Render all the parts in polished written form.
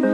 Hey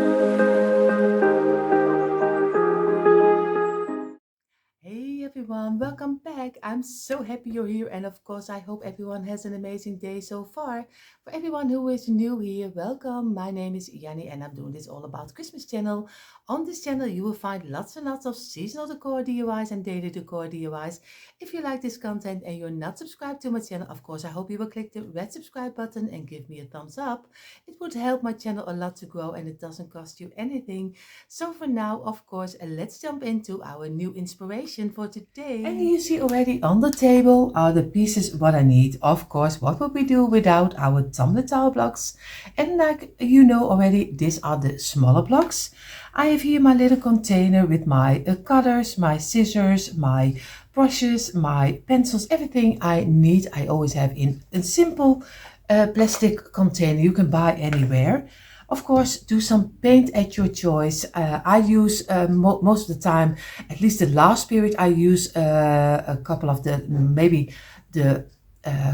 everyone, welcome back. I'm so happy you're here, and of course, I hope everyone has an amazing day so far. For everyone who is new here, welcome. My name is Janny, and I'm doing this all about Christmas channel. On this channel, you will find lots and lots of seasonal decor DIYs and daily decor DIYs. If you like this content and you're not subscribed to my channel, of course, I hope you will click the red subscribe button and give me a thumbs up. It would help my channel a lot to grow, and it doesn't cost you anything. So for now, of course, let's jump into our new inspiration for today. And you see already on the table are the pieces what I need. Of course, what would we do without our tumbler tile blocks? And like you know already, these are the smaller blocks. I have here my little container with my cutters, my scissors, my brushes, my pencils, everything I need. I always have in a simple plastic container you can buy anywhere. Of course, do some paint at your choice. I use most of the time, at least the last period, I use a couple of the, maybe the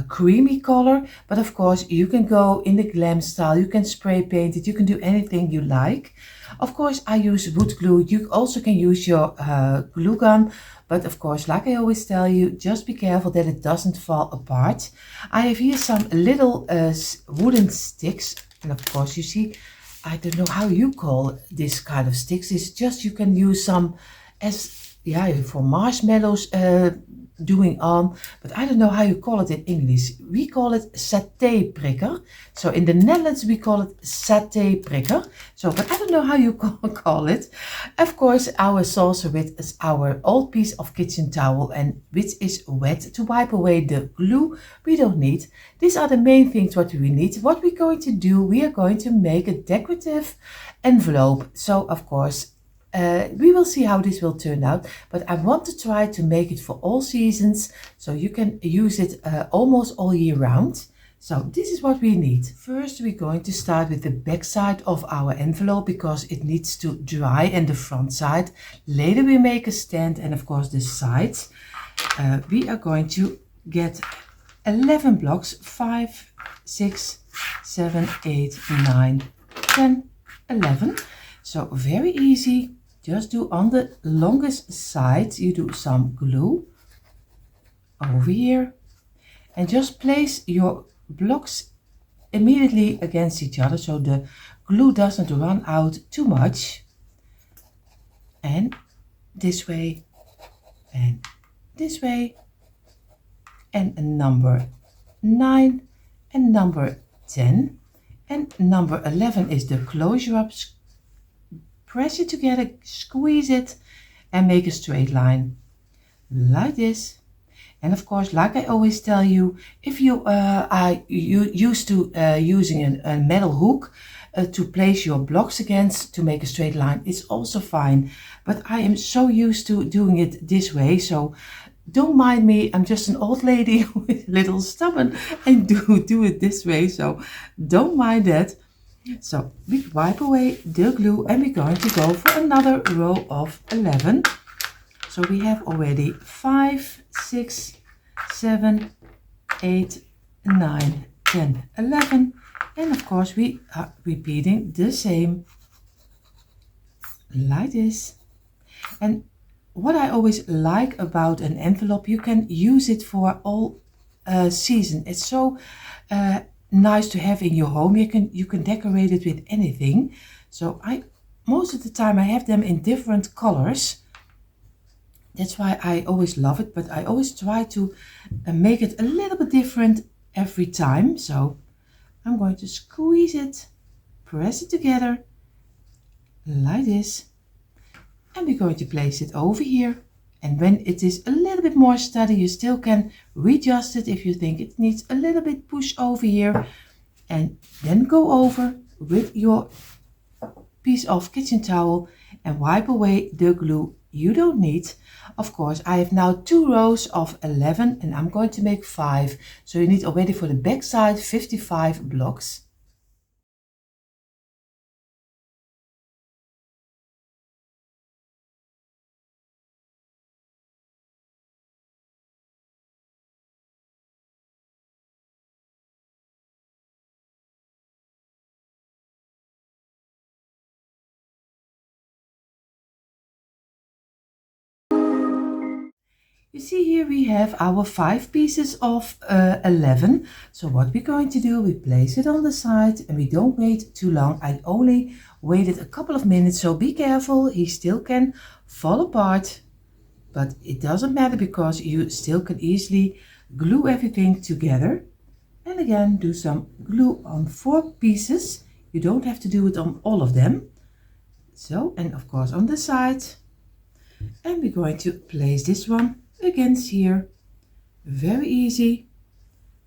creamy color. But of course, you can go in the glam style, you can spray paint it, you can do anything you like. Of course, I use wood glue. You also can use your glue gun. But of course, like I always tell you, just be careful that it doesn't fall apart. I have here some little wooden sticks. And of course, you see, I don't know how you call this kind of sticks. It's just you can use some as, yeah, for marshmallows doing on, but I don't know how you call it in English. We call it saté prikker. So in the Netherlands, we call it saté prikker. So, but I don't know how you call it. Of course, our saucer width is our old piece of kitchen towel, and which is wet to wipe away the glue we don't need. These are the main things what we need. What we're going to do, we are going to make a decorative envelope. So of course, we will see how this will turn out, but I want to try to make it for all seasons, so you can use it almost all year round. So this is what we need. First, we're going to start with the back side of our envelope because it needs to dry, and the front side. Later we make a stand, and of course the sides. We are going to get 11 blocks, 5, 6, 7, 8, 9, 10, 11. So very easy. Just do on the longest side, you do some glue over here, and just place your blocks immediately against each other so the glue doesn't run out too much. And this way, and this way, and number 9, and number 10, and number 11 is the closure up. Press it together, squeeze it, and make a straight line like this. And of course, like I always tell you, if you are used to using a metal hook to place your blocks against to make a straight line, it's also fine. But I am so used to doing it this way, so don't mind me. I'm just an old lady with a little stubborn and do it this way, so don't mind that. So we wipe away the glue, and we're going to go for another row of 11. So we have already 5, 6, 7, 8, 9, 10, 11. And of course we are repeating the same like this. And what I always like about an envelope, you can use it for all season. It's so nice to have in your home. You can decorate it with anything. So most of the time I have them in different colors. That's why I always love it, but I always try to make it a little bit different every time. So I'm going to squeeze it, press it together like this, and we're going to place it over here. And when it is a little bit more steady, you still can readjust it if you think it needs a little bit push over here, and then go over with your piece of kitchen towel and wipe away the glue you don't need. Of course, I have now 2 rows of 11, and I'm going to make 5. So you need already for the back side 55 blocks. You see here we have our 5 pieces of 11. So what we're going to do, we place it on the side and we don't wait too long. I only waited a couple of minutes, so be careful. He still can fall apart, but it doesn't matter because you still can easily glue everything together. And again, do some glue on 4 pieces. You don't have to do it on all of them. So, and of course on the side. And we're going to place this one against here. Very easy.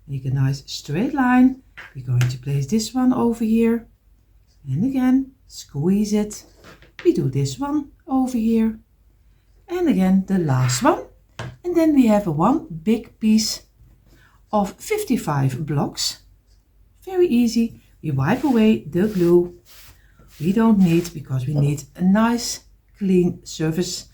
Make a nice straight line. We're going to place this one over here. And again, squeeze it. We do this one over here. And again, the last one. And then we have one big piece of 55 blocks. Very easy. We wipe away the glue. We don't need, because we need a nice clean surface.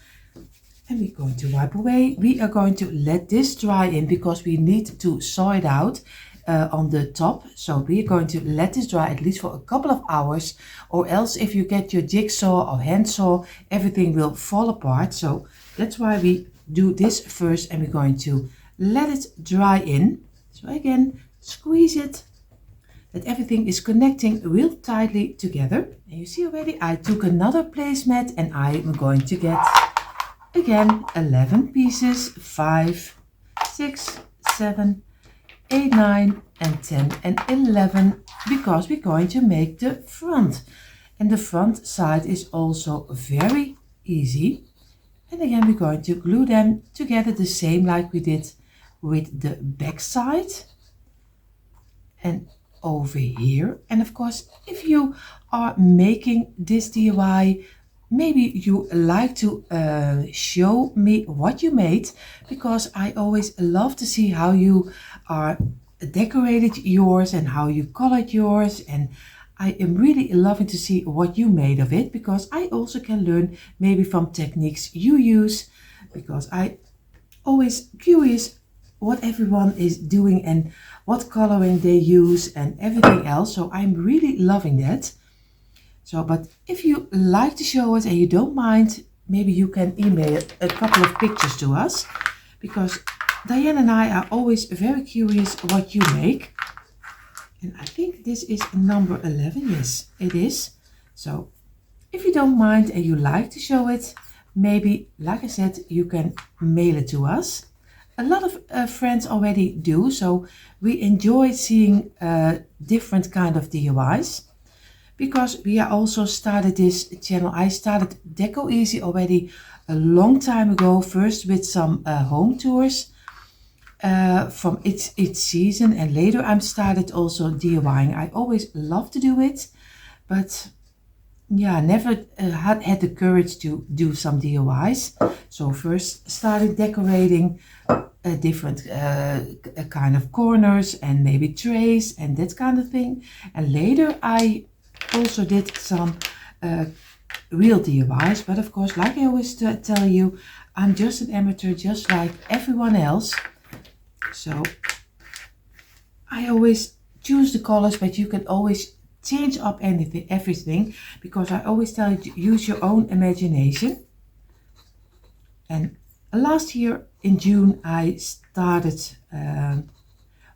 And we're going to wipe away. We are going to let this dry in because we need to saw it out on the top. So we are going to let this dry at least for a couple of hours, or else if you get your jigsaw or hand saw, everything will fall apart. So that's why we do this first, and we're going to let it dry in. So again, squeeze it, that everything is connecting real tightly together. And you see already I took another placemat and I'm going to get again 11 pieces, 5, 6, 7, 8, 9 and 10 and 11, because we're going to make the front. And the front side is also very easy. And again, we're going to glue them together the same like we did with the back side. And over here. And of course, if you are making this DIY, maybe you like to show me what you made, because I always love to see how you are decorated yours and how you colored yours. And I am really loving to see what you made of it, because I also can learn maybe from techniques you use, because I always curious what everyone is doing and what coloring they use and everything else. So I'm really loving that. So, but if you like to show us and you don't mind, maybe you can email a couple of pictures to us, because Diane and I are always very curious what you make. And I think this is number 11. Yes, it is. So if you don't mind and you like to show it, maybe, like I said, you can mail it to us. A lot of friends already do, so we enjoy seeing different kind of DIYs, because we are also started this channel. I started Deco Easy already a long time ago, first with some home tours from each season, and later I started also DIYing. I always love to do it, but yeah, never had the courage to do some DIYs. So first started decorating different kind of corners and maybe trays and that kind of thing. And later I also did some real DIYs. But of course, like I always tell you, I'm just an amateur, just like everyone else. So I always choose the colors, but you can always change up everything, because I always tell you to use your own imagination. And last year in June I started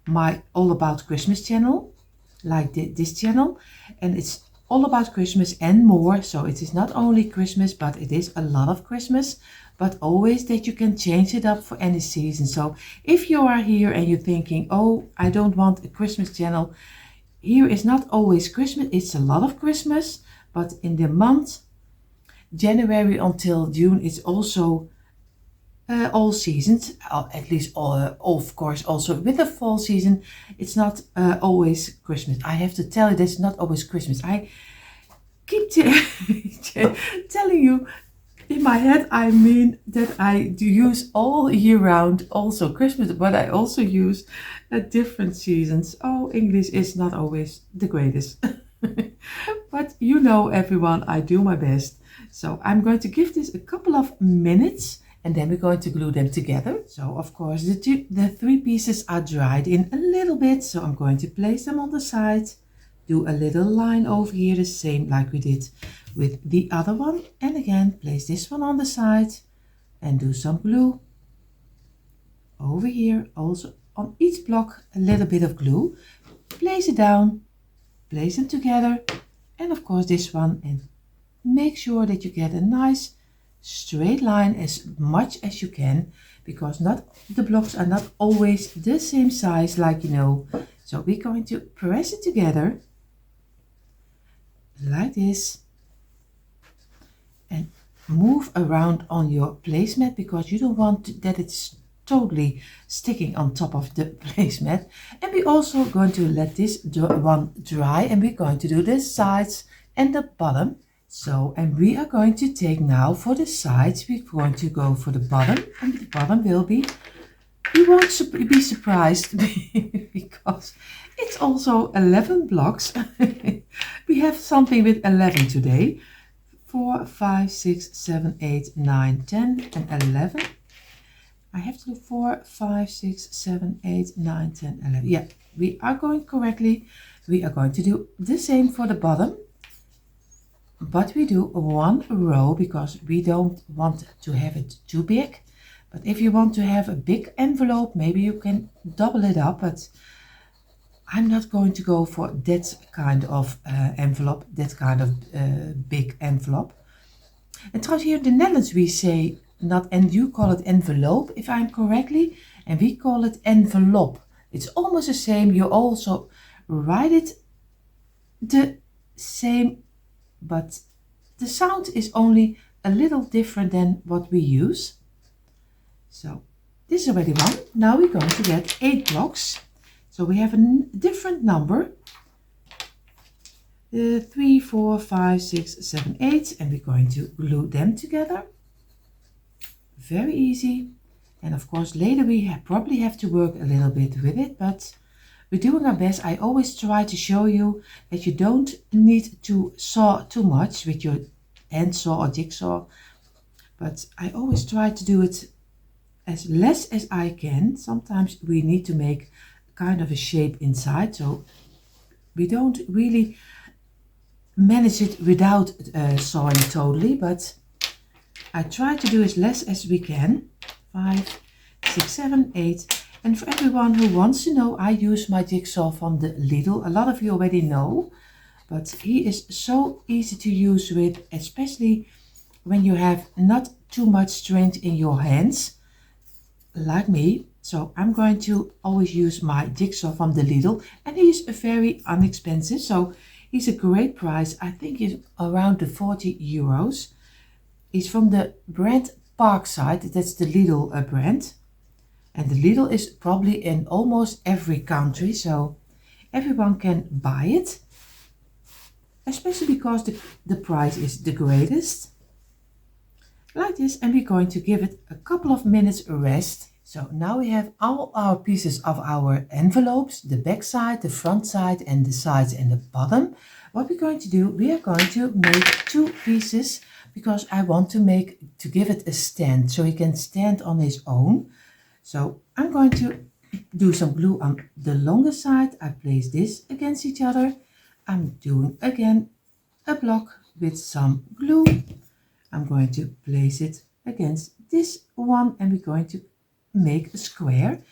my All About Christmas channel, like this channel, and it's all about Christmas and more. So it is not only Christmas, but it is a lot of Christmas, but always that you can change it up for any season. So if you are here and you're thinking, oh, I don't want a Christmas channel, here is not always Christmas. It's a lot of Christmas, but in the month January until June, it's also all seasons, at least all, of course, also with the fall season. It's not always Christmas. I have to tell you, that's not always Christmas. I keep telling you, in my head, I mean that I do use all year round also Christmas, but I also use different seasons. Oh, English is not always the greatest. But you know, everyone, I do my best. So I'm going to give this a couple of minutes, and then we're going to glue them together. So of course the 3 pieces are dried in a little bit, so I'm going to place them on the side, do a little line over here, the same like we did with the other one, and again place this one on the side and do some glue. over here also on each block a little bit of glue. Place it down, place them together, and of course this one, and make sure that you get a nice straight line as much as you can, because not the blocks are not always the same size, like you know. So we're going to press it together like this and move around on your placemat, because you don't want that it's totally sticking on top of the placemat. And we're also going to let this one dry, and we're going to do the sides and the bottom. So, and we are going to take now for the sides, we're going to go for the bottom, and the bottom will be, you won't be surprised because it's also 11 blocks. We have something with 11 today. 4, 5, 6, 7, 8, 9, 10 and 11. I have to do 4, 5, 6, 7, 8, 9, 10, 11. Yeah, we are going correctly. We are going to do the same for the bottom, but we do one row because we don't want to have it too big. But if you want to have a big envelope, maybe you can double it up, but I'm not going to go for that kind of envelope, that kind of big envelope. And trouwens, here in the Netherlands we say not, and you call it envelope, if I'm correctly, and we call it envelope. It's almost the same. You also write it the same, but the sound is only a little different than what we use. So this is already one. Now we're going to get 8 blocks. So we have a different number. 3, 4, 5, 6, 7, 8, and we're going to glue them together. Very easy. And of course later we probably have to work a little bit with it, but we're doing our best. I always try to show you that you don't need to saw too much with your hand saw or jigsaw, but I always try to do it as less as I can. Sometimes we need to make kind of a shape inside, so we don't really manage it without sawing totally, but I try to do as less as we can. 5, 6, 7, 8. And for everyone who wants to know, I use my jigsaw from the Lidl. A lot of you already know, but he is so easy to use with, especially when you have not too much strength in your hands, like me. So I'm going to always use my jigsaw from the Lidl, and he is very inexpensive. So he's a great price. I think it's around the 40 euros. He's from the brand Parkside. That's the Lidl brand. And the Lidl is probably in almost every country, so everyone can buy it. Especially because the price is the greatest. Like this, and we're going to give it a couple of minutes rest. So now we have all our pieces of our envelopes, the back side, the front side, and the sides and the bottom. What we're going to do, we are going to make 2 pieces, because I want to give it a stand, so he can stand on his own. So I'm going to do some glue on the longer side. I place this against each other. I'm doing again a block with some glue. I'm going to place it against this one, and we're going to make a square.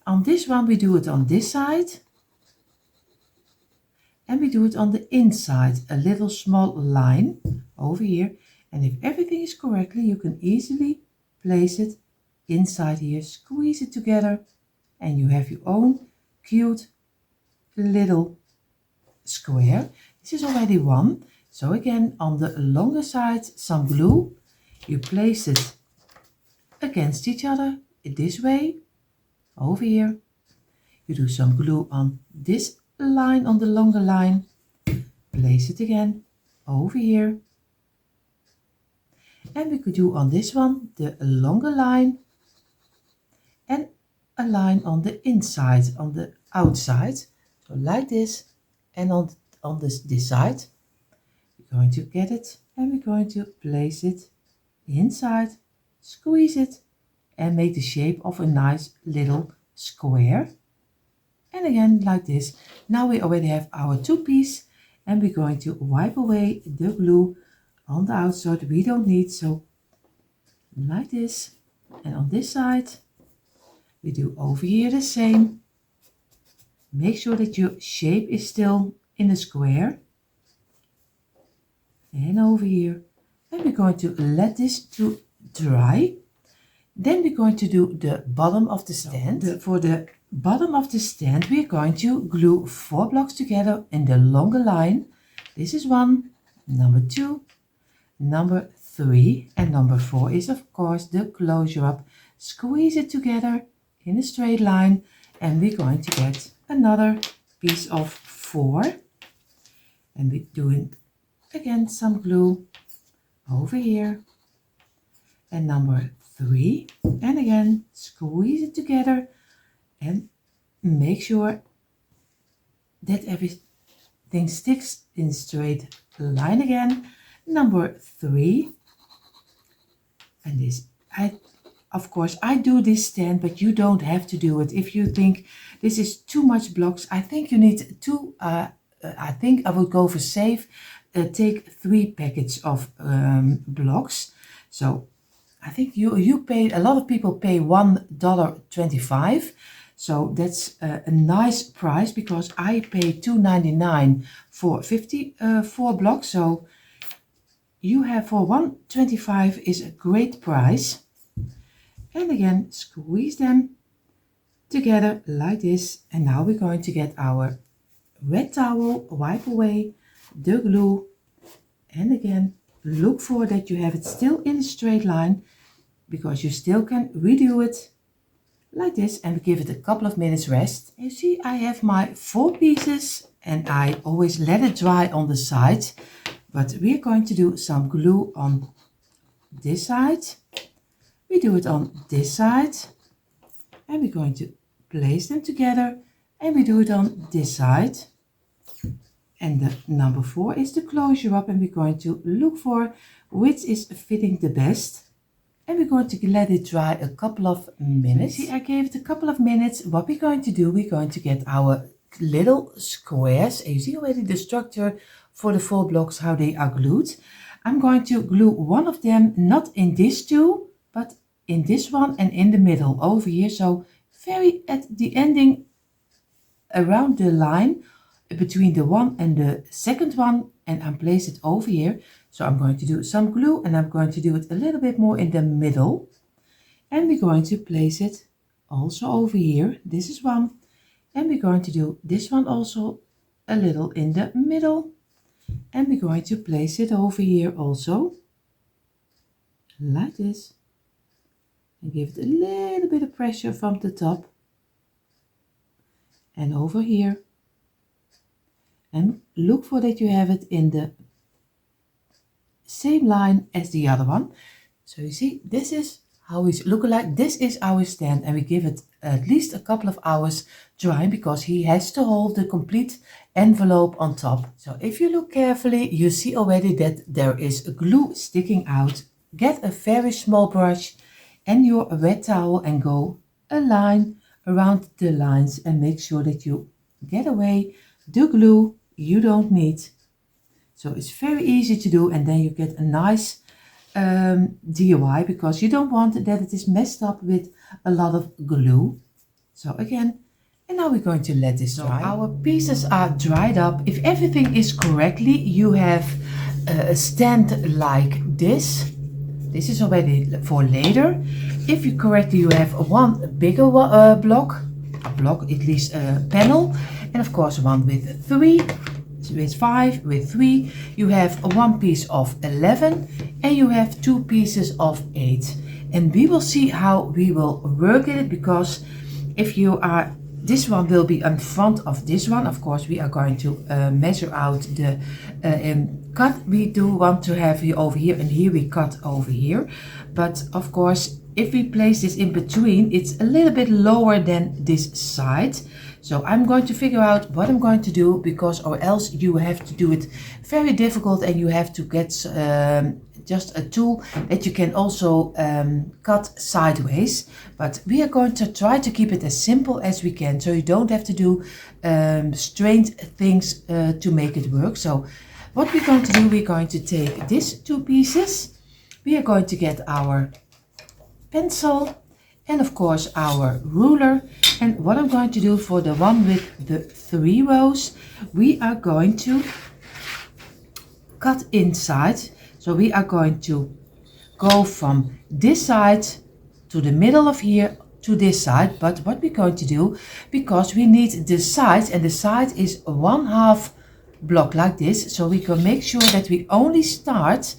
On this one we do it on this side, and we do it on the inside, a little small line over here. And if everything is correctly, you can easily place it inside here, squeeze it together, and you have your own cute little square. This is already one. So again, on the longer side, some glue. You place it against each other this way, over here. You do some glue on this line, on the longer line. Place it again over here. And we could do on this one the longer line and a line on the inside, on the outside. So like this, and on this side. We're going to get it, and we're going to place it inside, squeeze it, and make the shape of a nice little square. And again like this. Now we already have our 2 pieces, and we're going to wipe away the glue on the outside we don't need. So like this, and on this side, We do over here the same. Make sure that your shape is still in a square. And over here. And we're going to let this to dry. Then we're going to do the bottom of the stand. For the bottom of the stand, we're going to glue 4 blocks together in the longer line. This is 1, number 2, number 3, and number 4 is of course the closure up. Squeeze it together in a straight line, and we're going to get another piece of 4. And we're doing again some glue over here. And number 3, and again squeeze it together and make sure that everything sticks in straight line again. Number 3, and this of course I do this stand, but you don't have to do it. If you think this is too much blocks, I think you need 2. I think I would go for safe. Take 3 packets of blocks. So I think you pay, a lot of people pay $1.25. So that's a nice price, because I pay $2.99 for 54 blocks. So you have for $1.25 is a great price. And again, squeeze them together like this. And now we're going to get our wet towel, wipe away the glue, and again look for that you have it still in a straight line, because you still can redo it like this, and give it a couple of minutes rest. You see, I have my 4 pieces, and I always let it dry on the side, but we're going to do some glue on this side. We do it on this side, and we're going to place them together, and we do it on this side. And the number 4 is the closure up, and we're going to look for which is fitting the best. And we're going to let it dry a couple of minutes. See, I gave it a couple of minutes. What we're going to do, we're going to get our little squares. And you see already the structure for the 4 blocks, how they are glued. I'm going to glue one of them, not in this 2, but in this one and in the middle over here. So very at the ending around the line between the one and the second one, and I place it over here. So I'm going to do some glue, and I'm going to do it a little bit more in the middle, and we're going to place it also over here. This is one, and we're going to do this one also a little in the middle, and we're going to place it over here also like this, and give it a little bit of pressure from the top and over here. And look for that you have it in the same line as the other one. So you see, this is how we look like. This is our stand, and we give it at least a couple of hours drying, because he has to hold the complete envelope on top. So if you look carefully, you see already that there is glue sticking out. Get a very small brush and your wet towel and go a line around the lines, and make sure that you get away the glue you don't need. So it's very easy to do, and then you get a nice DIY, because you don't want that it is messed up with a lot of glue. So again, and now we're going to let this dry. Our pieces are dried up. If everything is correctly, you have a stand like this. This is already for later. If you correctly, you have one bigger block, at least a panel, and of course one with 3, with 5, with 3. You have one piece of 11, and you have 2 pieces of 8. And we will see how we will work it, because if you are, this one will be in front of this one. Of course, we are going to measure out the cut we do want to have here over here, and here we cut over here. But of course, if we place this in between, it's a little bit lower than this side. So I'm going to figure out what I'm going to do, because or else you have to do it very difficult, and you have to get just a tool that you can also cut sideways. But we are going to try to keep it as simple as we can, so you don't have to do strange things to make it work. So what we're going to do, we're going to take these 2 pieces. We are going to get our pencil, and of course our ruler. And what I'm going to do for the one with the 3 rows, we are going to cut inside. So we are going to go from this side to the middle of here to this side. But what we're going to do, because we need the sides, and the side is 1/2 block like this, so we can make sure that we only start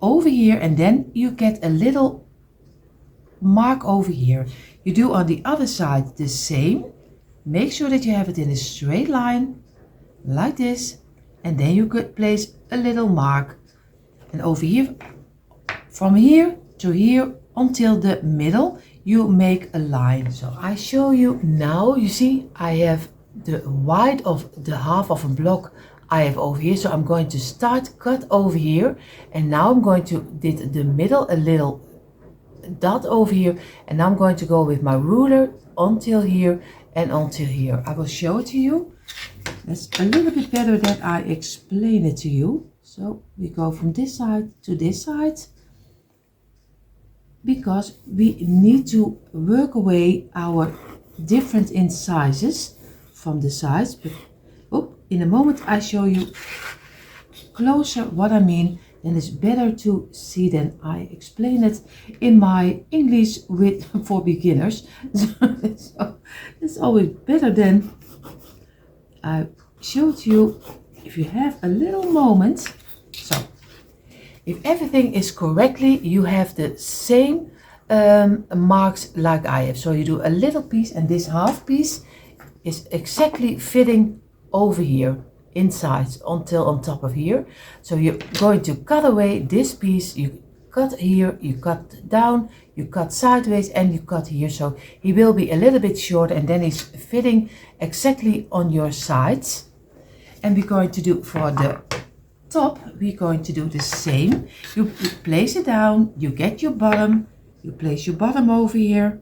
over here, and then you get a little mark over here. You do on the other side the same. Make sure that you have it in a straight line like this, and then you could place a little mark. And over here, from here to here until the middle, you make a line. So I show you now. You see, I have the wide of the half of a block I have over here. So I'm going to start cut over here, and now I'm going to did the middle a little dot over here, and I'm going to go with my ruler until here and until here. I will show it to you. That's a little bit better that I explain it to you. So we go from this side to this side, because we need to work away our different incisors from the sides. But in a moment I show you closer what I mean, and it's better to see than I explain it in my English with for beginners. So it's always better than I showed you if you have a little moment. So if everything is correctly, you have the same marks like I have. So you do a little piece, and this half piece is exactly fitting over here inside until on top of here. So you're going to cut away this piece. You cut here, you cut down, you cut sideways, and you cut here. So he will be a little bit short, and then he's fitting exactly on your sides. And we're going to do for the top, we're going to do the same. You place it down, you get your bottom, you place your bottom over here,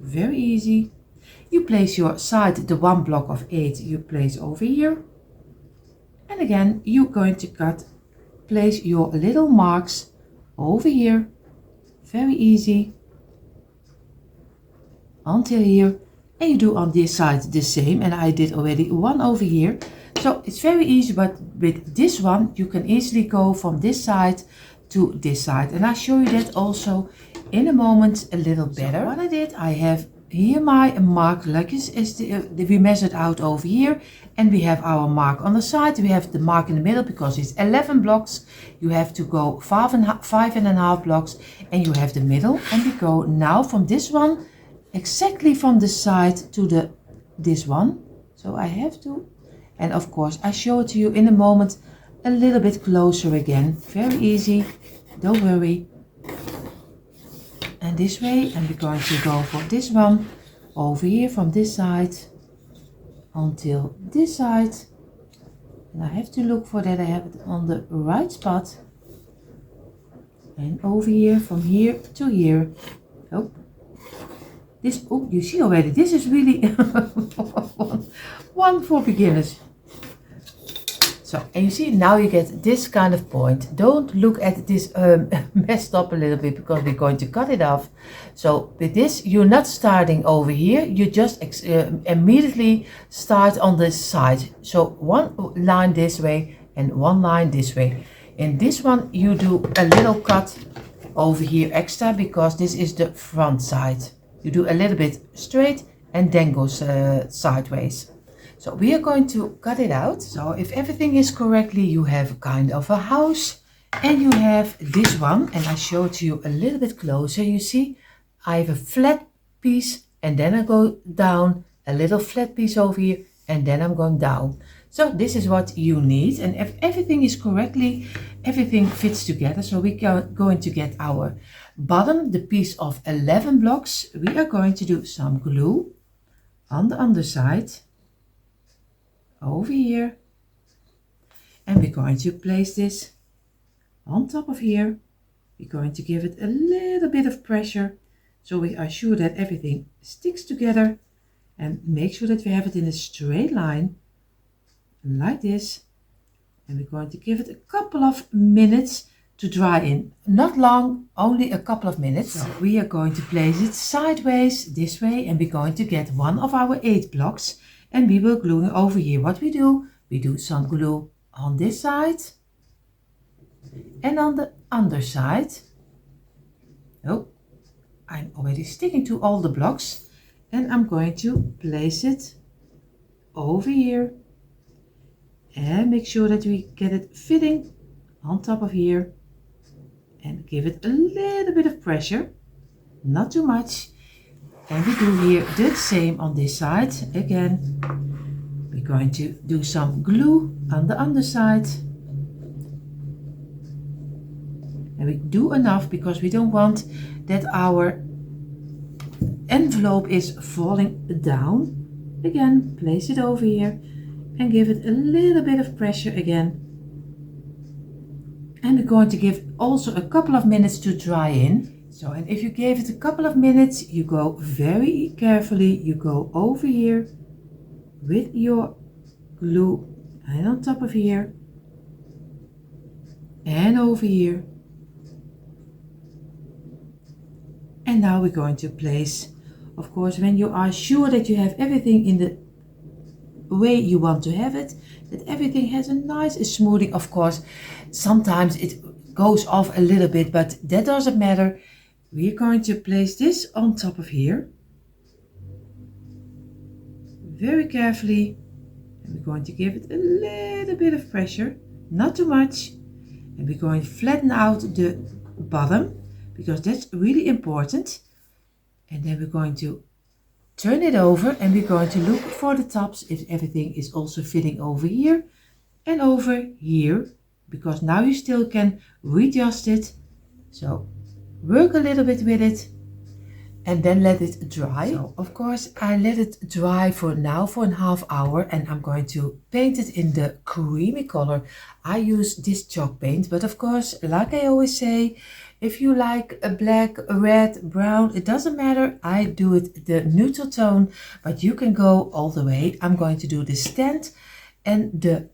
very easy. You place your side, the 1 block of 8 you place over here, and again you're going to place your little marks over here, very easy, until here. And you do on this side the same, and I did already 1 over here. So it's very easy, but with this one you can easily go from this side to this side, and I'll show you that also in a moment a little better. So what I did, I have here my mark, like we measured out over here, and we have our mark on the side. We have the mark in the middle because it's 11 blocks. You have to go 5.5 blocks, and you have the middle, and we go now from this one exactly from the side to this one. So I have to, and of course I show it to you in a moment a little bit closer again. Very easy, don't worry. And this way, and we're going to go for this one over here from this side until this side, and I have to look for that I have it on the right spot, and over here from here to here. Oh, this, oh, you see already, this is really one for beginners. So, and you see now you get this kind of point. Don't look at this messed up a little bit, because we're going to cut it off. So with this, you're not starting over here, you just immediately start on this side. So 1 line this way and 1 line this way. In this one you do a little cut over here extra, because this is the front side. You do a little bit straight and then goes sideways. So we are going to cut it out. So if everything is correctly, you have kind of a house, and you have this one, and I show it to you a little bit closer. You see, I have a flat piece, and then I go down, a little flat piece over here, and then I'm going down. So this is what you need, and if everything is correctly, everything fits together. So we are going to get our bottom, the piece of 11 blocks. We are going to do some glue on the underside over here, and we're going to place this on top of here. We're going to give it a little bit of pressure, so we are sure that everything sticks together, and make sure that we have it in a straight line like this. And we're going to give it a couple of minutes to dry in. Not long, only a couple of minutes. So we are going to place it sideways this way, and we're going to get one of our 8 blocks, and we will glue it over here. What we do some glue on this side and on the underside. Oh, I'm already sticking to all the blocks, and I'm going to place it over here and make sure that we get it fitting on top of here, and give it a little bit of pressure, not too much. And we do here the same on this side. Again, we're going to do some glue on the underside, and we do enough because we don't want that our envelope is falling down. Again, place it over here and give it a little bit of pressure again. And we're going to give also a couple of minutes to dry in. So, and if you gave it a couple of minutes, you go very carefully, you go over here with your glue and on top of here and over here. And now we're going to place, of course, when you are sure that you have everything in the way you want to have it, that everything has a nice smoothing. Of course, sometimes it goes off a little bit, but that doesn't matter. We're going to place this on top of here very carefully, and we're going to give it a little bit of pressure, not too much, and we're going to flatten out the bottom because that's really important. And then we're going to turn it over, and we're going to look for the tops if everything is also fitting over here and over here, because now you still can readjust it. So work a little bit with it and then let it dry. So of course I let it dry for now for a half hour, and I'm going to paint it in the creamy color. I use this chalk paint, but of course, like I always say, if you like a black, red, brown, it doesn't matter. I do it the neutral tone, but you can go all the way. I'm going to do the stand and the,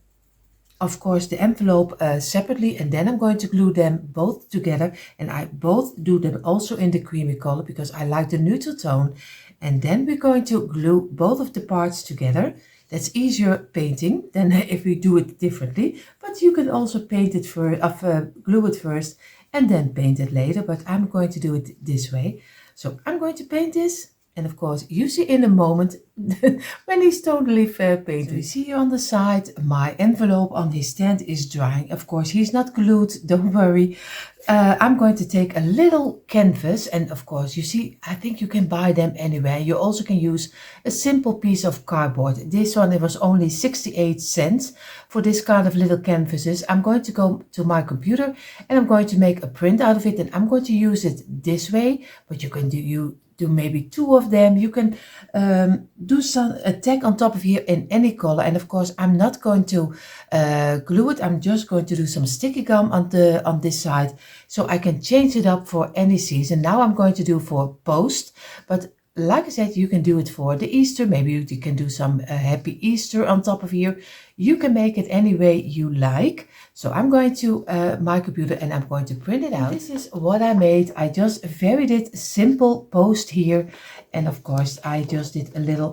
of course, the envelope separately, and then I'm going to glue them both together, and I both do them also in the creamy color because I like the neutral tone. And then we're going to glue both of the parts together. That's easier painting than if we do it differently, but you can also paint it first, glue it first and then paint it later, but I'm going to do it this way. So I'm going to paint this, and of course you see in a moment when he's totally painted. So you see here on the side, my envelope on his stand is drying. Of course he's not glued, don't worry. I'm going to take a little canvas, and of course you see, I think you can buy them anywhere. You also can use a simple piece of cardboard. This one, it was only 68 cents for this kind of little canvases. I'm going to go to my computer and I'm going to make a print out of it, and I'm going to use it this way, but you can do maybe 2 of them. You can do some tag on top of here in any color, and of course I'm not going to glue it. I'm just going to do some sticky gum on this side, so I can change it up for any season. Now I'm going to do for post, but like I said, you can do it for the Easter. Maybe you can do some happy Easter on top of here. You can make it any way you like. So I'm going to my computer and I'm going to print it out. This is what I made. I just varied it, simple post here. And of course, I just did a little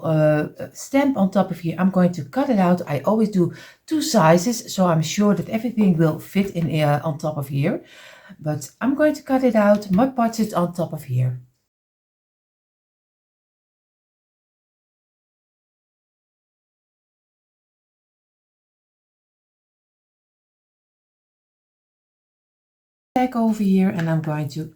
stamp on top of here. I'm going to cut it out. I always do 2 sizes, so I'm sure that everything will fit in on top of here. But I'm going to cut it out, my parts it on top of here. Back over here, and I'm going to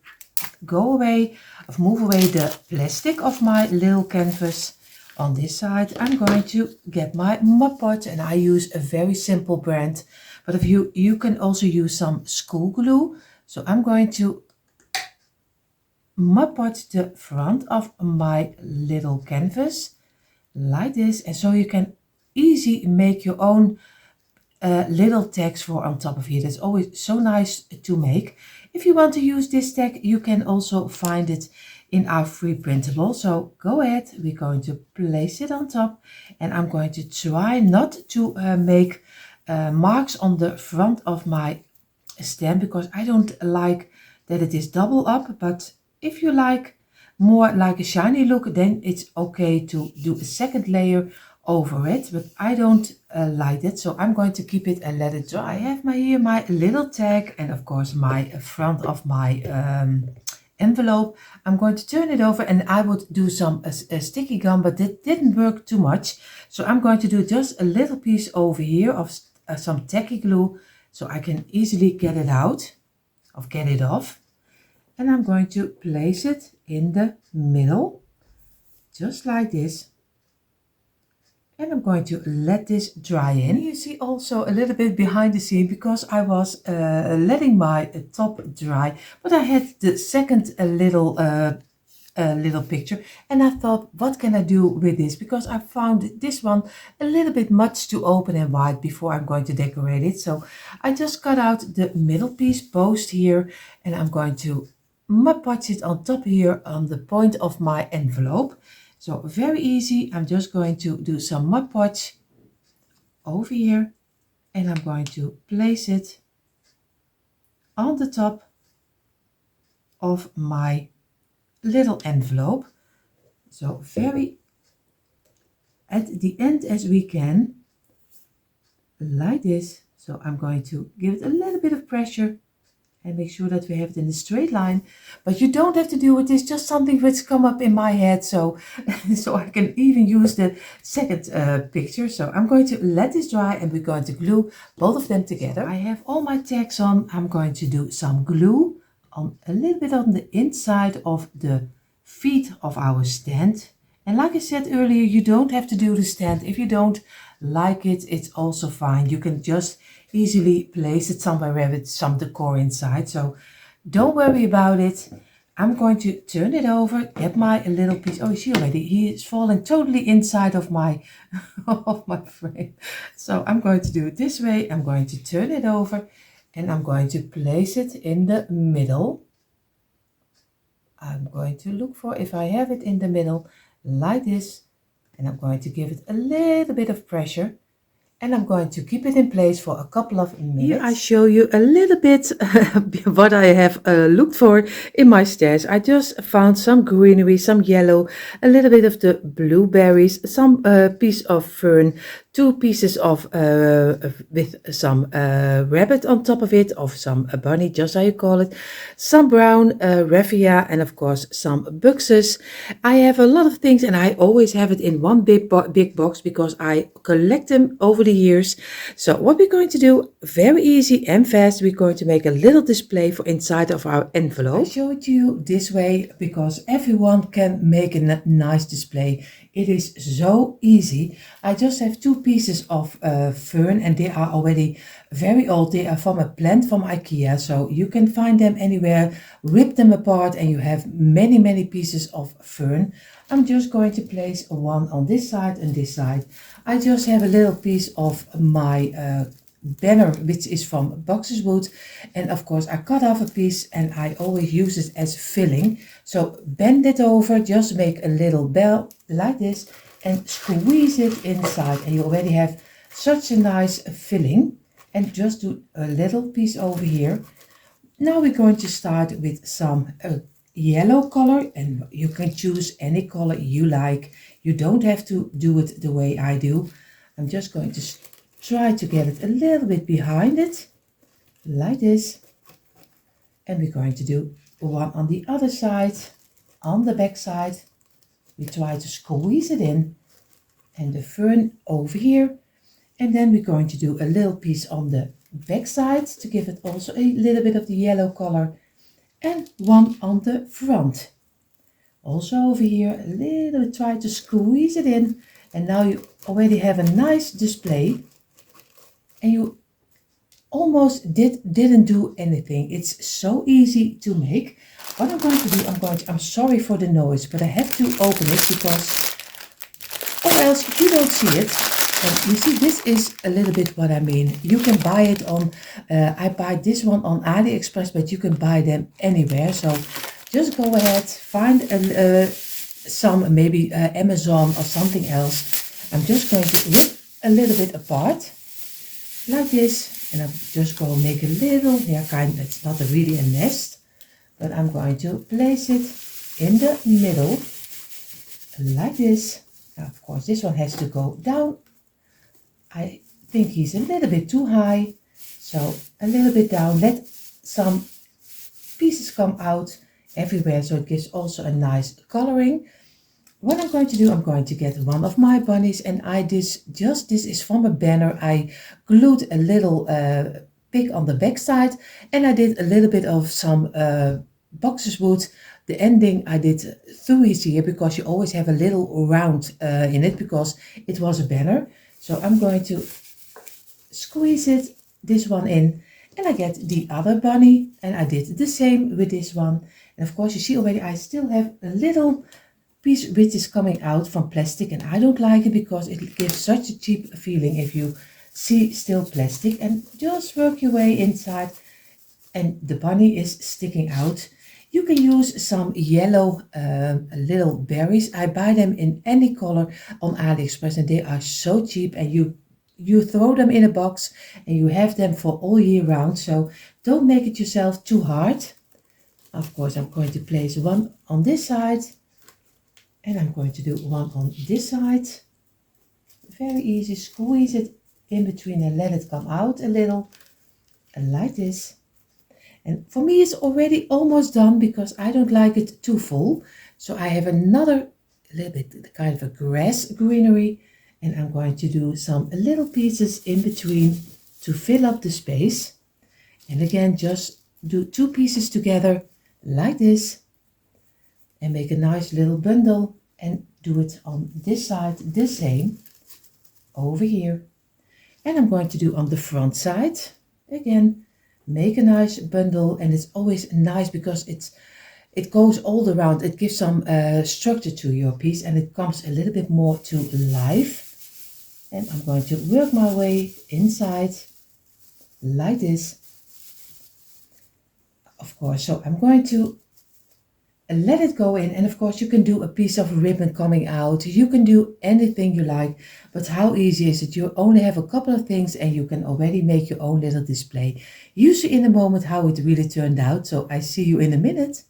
move away the plastic of my little canvas. On this side, I'm going to get my mud pot, and I use a very simple brand, but if you can also use some school glue. So I'm going to mud pot the front of my little canvas like this, and so you can easily make your own little tags for on top of here. That's always so nice to make. If you want to use this tag, you can also find it in our free printable. So go ahead, we're going to place it on top, and I'm going to try not to make marks on the front of my stand because I don't like that it is double up, but if you like more like a shiny look, then it's okay to do a second layer over it, but I don't like it, so I'm going to keep it and let it dry. I have here my little tag and of course my front of my envelope. I'm going to turn it over, and I would do some sticky gum, but it didn't work too much, so I'm going to do just a little piece over here of some tacky glue so I can easily get it out or get it off. And I'm going to place it in the middle just like this, and I'm going to let this dry in. You see also a little bit behind the scene because I was letting my top dry, but I had the second little picture, and I thought, what can I do with this, because I found this one a little bit much too open and wide before I'm going to decorate it. So I just cut out the middle piece post here, and I'm going to Mod Podge it on top here on the point of my envelope. So very easy. I'm just going to do some Mod Podge over here, and I'm going to place it on the top of my little envelope. So very at the end as we can, like this. So I'm going to give it a little bit of pressure and make sure that we have it in a straight line, but you don't have to do it. It's just something which come up in my head, so so I can even use the second picture. So I'm going to let this dry, and we're going to glue both of them together. I have all my tags on. I'm going to do some glue on a little bit on the inside of the feet of our stand. And like I said earlier, you don't have to do the stand. If you don't like it, it's also fine. You can just easily place it somewhere with some decor inside, so don't worry about it. I'm going to turn it over, get my little piece. Oh, you see already, he is falling totally inside of my of my frame. So I'm going to do it this way. I'm going to turn it over, and I'm going to place it in the middle. I'm going to look for if I have it in the middle like this, and I'm going to give it a little bit of pressure, and I'm going to keep it in place for a couple of minutes. Here I show you a little bit what I have looked for in my stash. I just found some greenery, some yellow, a little bit of the blueberries, some piece of fern, 2 pieces of with some rabbit on top of it, of some bunny, just how you call it, some brown raffia, and of course some buxus. I have a lot of things, and I always have it in one big box because I collect them over the years. So what we're going to do, very easy and fast, we're going to make a little display for inside of our envelope. I show it to you this way because everyone can make a nice display. It is so easy. I just have 2 pieces of fern, and they are already very old. They are from a plant from IKEA, so you can find them anywhere. Rip them apart and you have many pieces of fern. I'm just going to place one on this side and this side. I just have a little piece of my banner, which is from boxes wood, and of course I cut off a piece, and I always use it as filling. So bend it over, just make a little bell like this and squeeze it inside, and you already have such a nice filling. And just do a little piece over here. Now we're going to start with some yellow color, and you can choose any color you like. You don't have to do it the way I do. I'm just going to try to get it a little bit behind it, like this. And we're going to do one on the other side, on the back side. We try to squeeze it in, and the fern over here. And then we're going to do a little piece on the back side to give it also a little bit of the yellow color, and one on the front. Also over here, a little bit, try to squeeze it in, and now you already have a nice display, and you almost didn't do anything. It's so easy to make. What I'm going to do, I'm sorry for the noise, but I have to open it because, or else you don't see it. And you see, this is a little bit what I mean. You can buy it on, I buy this one on AliExpress, but you can buy them anywhere. So just go ahead, find some, maybe Amazon or something else. I'm just going to rip a little bit apart, like this. And I'm just going to make a little, it's not really a nest, but I'm going to place it in the middle like this. Now, of course, this one has to go down. I think he's a little bit too high, so a little bit down. Let some pieces come out everywhere, so it gives also a nice coloring. What I'm going to do, I'm going to get one of my bunnies, and this is from a banner. I glued a little pig on the back side, and I did a little bit of some boxes wood. The ending I did through here, because you always have a little round in it, because it was a banner. So I'm going to squeeze this one in, and I get the other bunny, and I did the same with this one. And of course, you see already I still have a little piece which is coming out from plastic, and I don't like it because it gives such a cheap feeling if you see still plastic. And just work your way inside, and the bunny is sticking out. You can use some yellow little berries. I buy them in any color on AliExpress, and they are so cheap, and you throw them in a box and you have them for all year round. So don't make it yourself too hard. Of course, I'm going to place one on this side, and I'm going to do one on this side. Very easy. Squeeze it in between and let it come out a little, and like this. And for me, it's already almost done because I don't like it too full. So I have another little bit kind of a grass greenery, and I'm going to do some little pieces in between to fill up the space. And again, just do 2 pieces together like this, and make a nice little bundle, and do it on this side the same over here. And I'm going to do on the front side again, make a nice bundle. And it's always nice because it goes all around. It gives some structure to your piece, and it comes a little bit more to life. And I'm going to work my way inside like this. Of course, so I'm going to let it go in, and of course you can do a piece of ribbon coming out. You can do anything you like, but how easy is it? You only have a couple of things, and you can already make your own little display. You see in a moment how it really turned out, so I see you in a minute.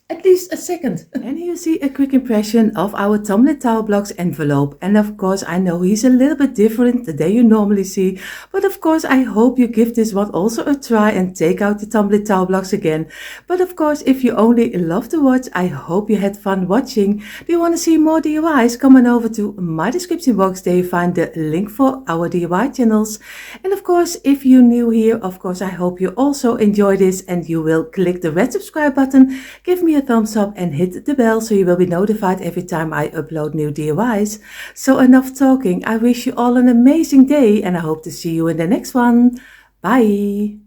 At least a second. And you see a quick impression of our Tumbling Tower Blocks envelope. And of course, I know he's a little bit different than you normally see. But of course, I hope you give this one also a try and take out the Tumbling Tower Blocks again. But of course, if you only love to watch, I hope you had fun watching. Do you want to see more DIYs? Come on over to my description box. There you find the link for our DIY channels. And of course, if you're new here, of course, I hope you also enjoy this, and you will click the red subscribe button. Give me a thumbs up and hit the bell so you will be notified every time I upload new DIYs. So enough talking. I wish you all an amazing day, and I hope to see you in the next one. Bye!